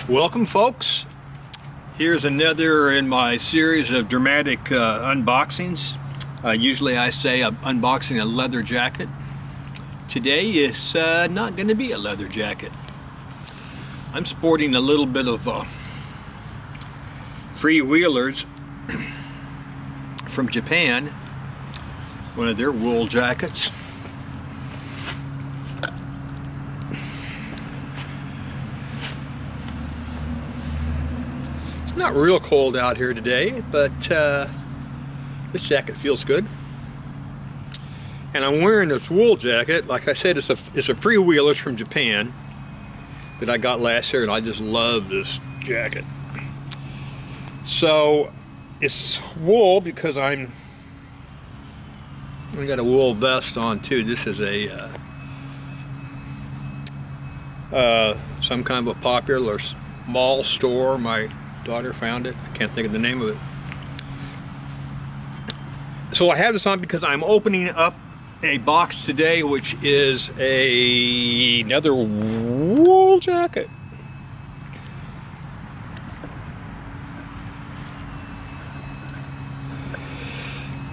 Welcome, folks. Here's another in my series of dramatic unboxings. Usually I say I'm unboxing a leather jacket. Today is not going to be a leather jacket. I'm sporting a little bit of Freewheelers from Japan, one of their wool jackets. It's not real cold out here today, but this jacket feels good. And I'm wearing this wool jacket. Like I said, it's a Freewheelers from Japan that I got last year, and I just love this jacket. So it's wool because I got a wool vest on too. This is a some kind of a popular mall store. My daughter found it. I can't think of the name of it. So I have this on because I'm opening up a box today, which is another wool jacket.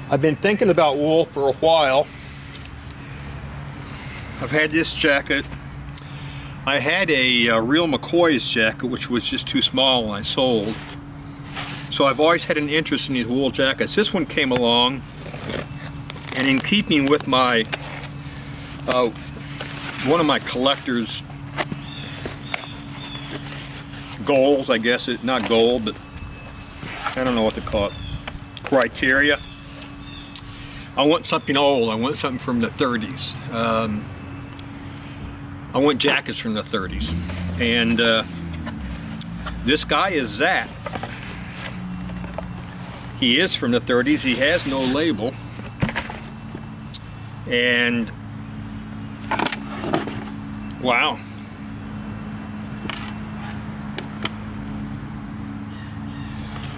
I've been thinking about wool for a while. I've had this jacket. I had a real McCoy's jacket, which was just too small when I sold. So I've always had an interest in these wool jackets. This one came along, and in keeping with my one of my collector's goals, I guess it not goal, but I don't know what to call it, criteria. I want something old. I want something from the 30s. I want jackets from the 30s, and this guy is that. He is from the 30s. He has no label, and wow.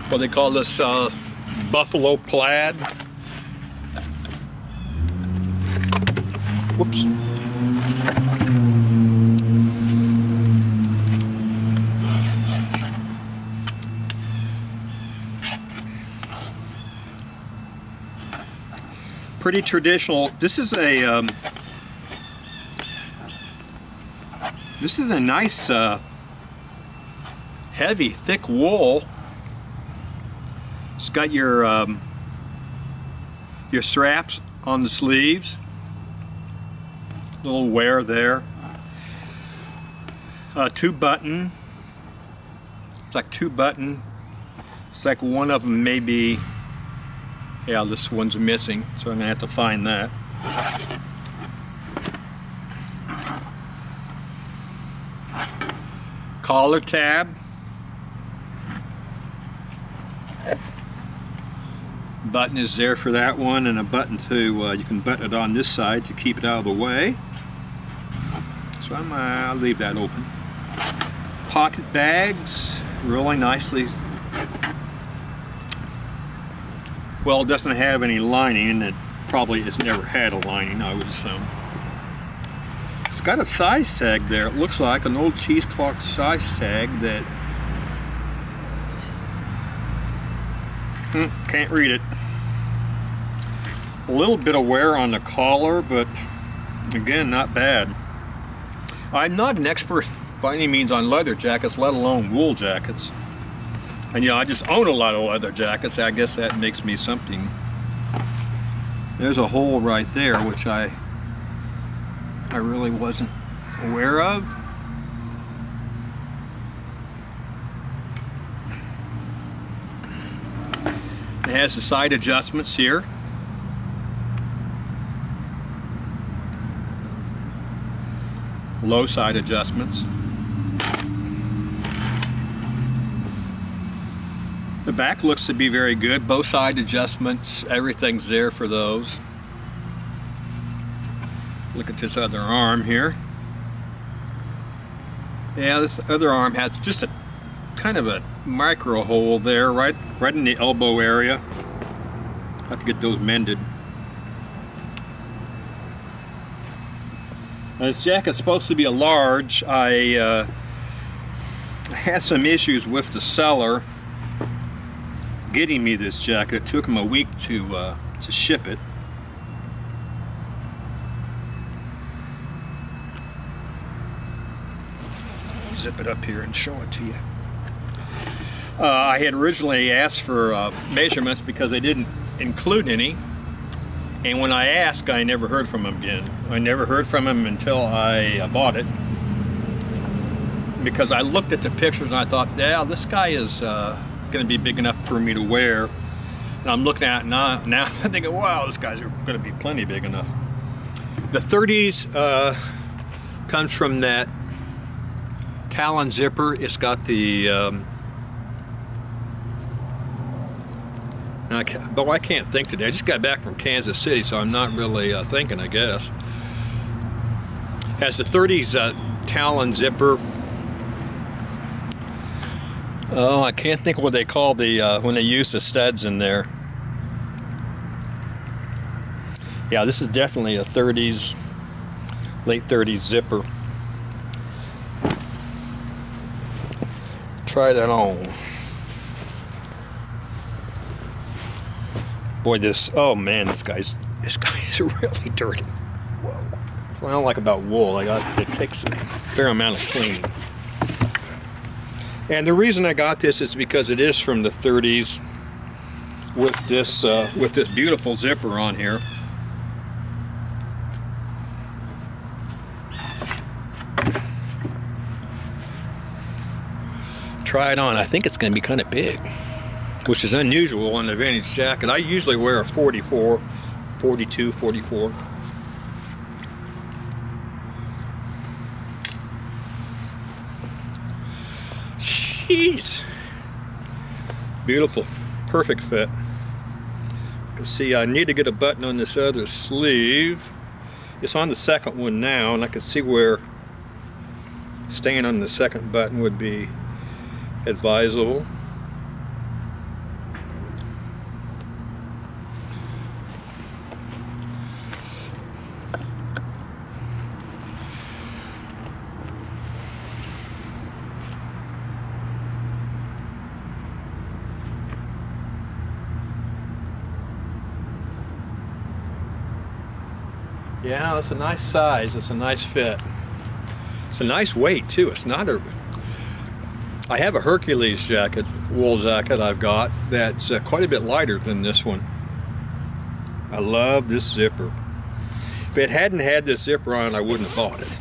What they call this buffalo plaid. Whoops. Pretty traditional. This is a nice heavy, thick wool. It's got your straps on the sleeves. Little wear there. Two button. It's like two button. It's like one of them may be. Yeah, this one's missing, so I'm gonna have to find that. Collar tab. Button is there for that one, and a button to you can button it on this side to keep it out of the way. So I'll leave that open. Pocket bags, really nicely. Well, it doesn't have any lining, and it probably has never had a lining, I would assume. It's got a size tag there. It looks like an old cheesecloth size tag that can't read it. A little bit of wear on the collar, but again, not bad. I'm not an expert by any means on leather jackets, let alone wool jackets. And yeah, I just own a lot of leather jackets. I guess that makes me something. There's a hole right there, which I really wasn't aware of. It has the side adjustments here. Low side adjustments. The back looks to be very good. Both side adjustments, everything's there for those. Look at this other arm here. Yeah, this other arm has just a kind of a micro hole there, right in the elbow area. Have to get those mended. This jacket's supposed to be a large. I I had some issues with the seller getting me this jacket. It took him a week to ship it. Zip it up here and show it to you. I had originally asked for measurements because they didn't include any, and when I asked, I never heard from him again. I never heard from him until I bought it, because I looked at the pictures and I thought, yeah, this guy is going to be big enough for me to wear. And I'm looking at it now I'm thinking, wow, this guy's going to be plenty big enough. The 30s comes from that Talon zipper. It's got the but I can't think today. I just got back from Kansas City, so I'm not really thinking, I guess. Has the 30s Talon zipper. Oh, I can't think of what they call the when they use the studs in there. Yeah, this is definitely a 30s, late 30s zipper. Try that on. Boy, oh man, this guy's really dirty. Whoa. What I don't like about wool, it takes a fair amount of cleaning. And the reason I got this is because it is from the 30s with this beautiful zipper on here. Try it on. I think it's going to be kind of big, which is unusual on a vintage jacket. I usually wear a 44, 42, 44. Jeez. Beautiful. Perfect fit. You can see I need to get a button on this other sleeve. It's on the second one now, and I can see where staying on the second button would be advisable. Yeah, it's a nice size, it's a nice fit. It's a nice weight too. It's not I have a Hercules jacket, wool jacket I've got, that's quite a bit lighter than this one. I love this zipper. If it hadn't had this zipper on it, I wouldn't have bought it.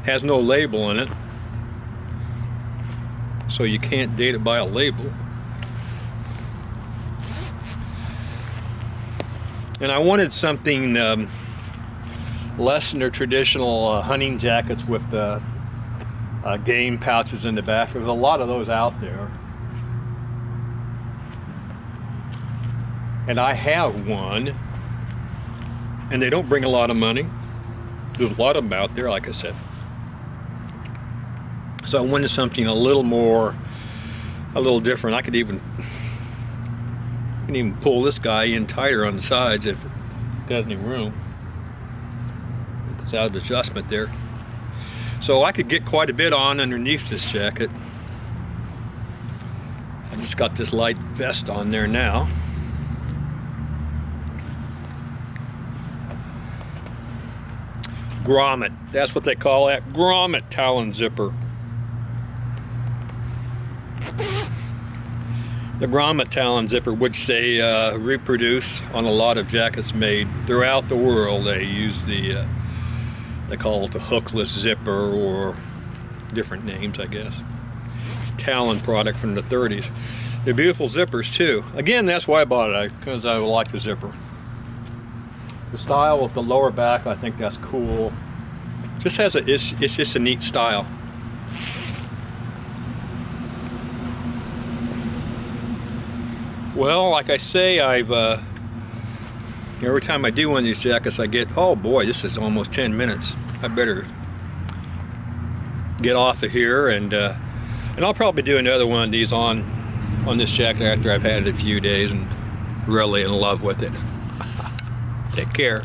Has no label on it, so you can't date it by a label. And I wanted something less than their traditional hunting jackets with the game pouches in the back. There's a lot of those out there. And I have one, and they don't bring a lot of money. There's a lot of them out there, like I said. So I wanted something a little different. I can even pull this guy in tighter on the sides if it has any room. It's out of adjustment there. So I could get quite a bit on underneath this jacket. I just got this light vest on there now. Grommet, that's what they call that. Grommet Talon zipper. The Grommet Talon zipper, which they reproduce on a lot of jackets made throughout the world. They use they call it the hookless zipper, or different names, I guess. Talon product from the 30s. They're beautiful zippers too. Again, that's why I bought it, because I like the zipper. The style with the lower back, I think that's cool. Just has it's just a neat style. Well, like I say, every time I do one of these jackets, I get, oh boy, this is almost 10 minutes. I better get off of here, and I'll probably do another one of these on this jacket after I've had it a few days and really in love with it. Take care.